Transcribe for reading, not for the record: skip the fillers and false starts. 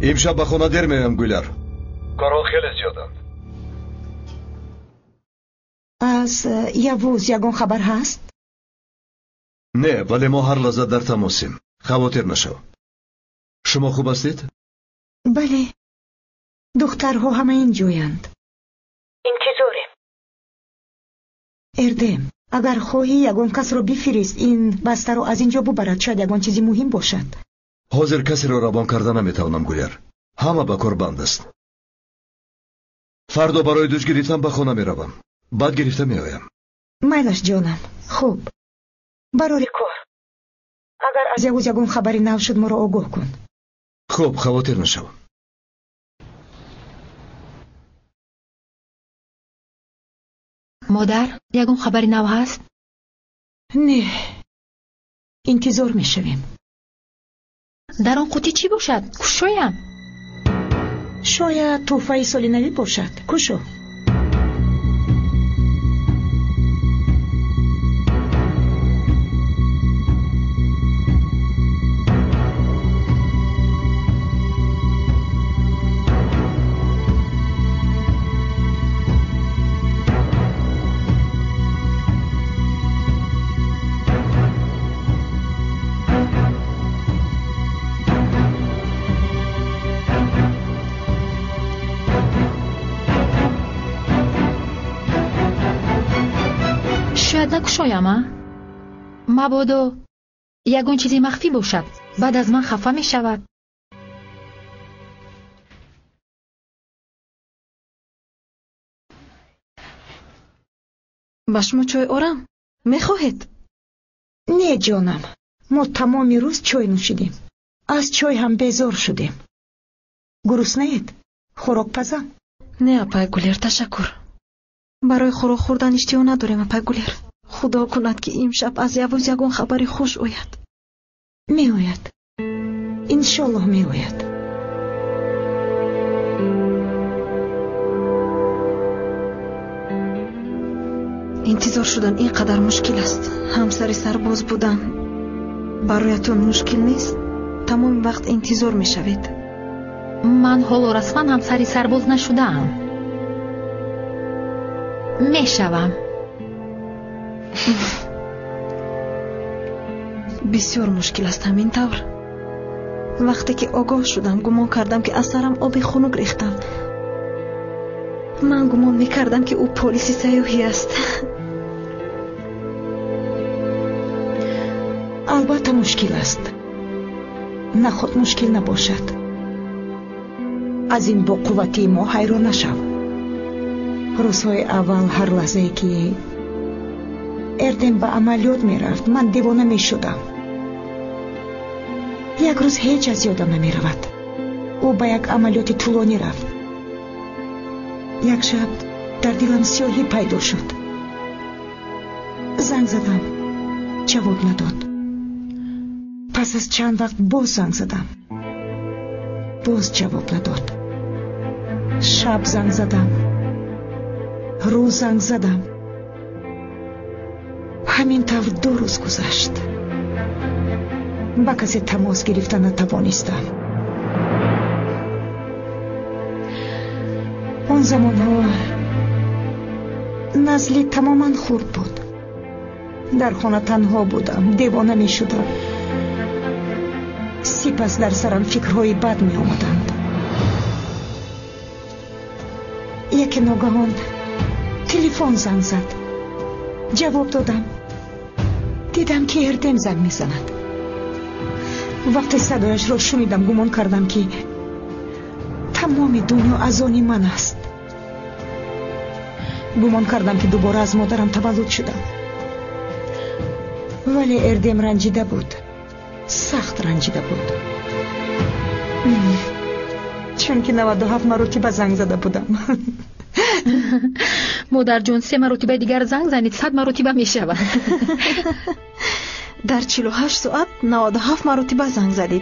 امشب به خانه دیر میایم گلر. کارها خیلی زیادند. از یوز یگان خبر هست؟ نه، ولی ما هر لحظه در تماسیم. خواطر نشو. شما خوب هستید؟ بله. دخترها همه اینجویند. انتظاریم. اردم، اگر خواهی یگان کس رو بفرست این بسته رو از اینجا ببرد، شاید یگان چیزی مهم باشد. حاضر کسی رو روان کرده نمیتوانم گلر. همه به کار بند است. فردا برای دوش گرفتن به خانه میروم. بعد گرفته میآیم. میلش جانم. خوب. برای کار. اگر از یگان خبری نو شد ما رو آگاه کن. خوب، خواطر نشو. مادر، یگان خبری نو هست؟ نه. انتظار میشویم. در آن قوطی چی باشد؟ کشویم. شاید تحفه سال نوی باشد. کشو. شاید نکشایم. مبادا یگان چیزی مخفی باشد، بعد از من خفه می شود. با شما چای آرم میخواهید؟ نه جانم، ما تمام روز چای نوشیدیم. از چای هم بیزار شدیم. گرسنه‌اید؟ خوراک پزم؟ نه اپای گلر، تشکر. برای خوراک خوردن اشتها نداریم اپای گلر. خدا کند که امشب از یوز یگان خبری خوش آید. می آید. انشالله می آید. انتظار شدن اینقدر مشکل است. همسر سرباز بودن برایتون مشکل نیست؟ تمام وقت انتظار می شوید. من حالا رسما همسری سرباز نشدم. می شوم. بسیار مشکل است همین طور. وقتی که آگاه شدم گمان کردم که از سرم آب خنک ریختم. من گمان میکردم که او پلیس سیاحی است. البته مشکل است. نه خود مشکل نباشد. از این با قوتی ما حیران نشو. روزهای اول هر لحظه که اردم به عملیات می رفت من دیوانه می شدم. یک روز هیچ از یادم نمی رود. او به یک عملیات طولانی رفت. یک شب در دلم سیاهی پیدا شد. زنگ زدم، جواب نداد. پس از چند وقت باز زنگ زدم، باز جواب نداد. شب زنگ زدم، روز زنگ زدم. همین طور 2 روز گذشت. با کسی تماس گرفتن نتوانستم. اون زمان ها نزلی تماما خورد بود. در خانه تنها بودم، دیوانه می شدم. سپس در سرم فکرهای بد می آمدند. یک ناگهان تلفن زنگ زد. جواب دادم. دیدم که اردم زنگ می زند. وقتی صدایش را شنیدم گمان کردم که تمام دنیا از آن من است. گمان کردم که دوباره از مادرم تولد شدم. ولی اردم رنجیده بود، سخت رنجیده بود. چون که 97 مرتبه زنگ زده بودم. مادر جون 3 مرتبه دیگر زنگ زنید 100 مرتبه می شود. در 48 ساعت 97 مرتبه زنگ زدید.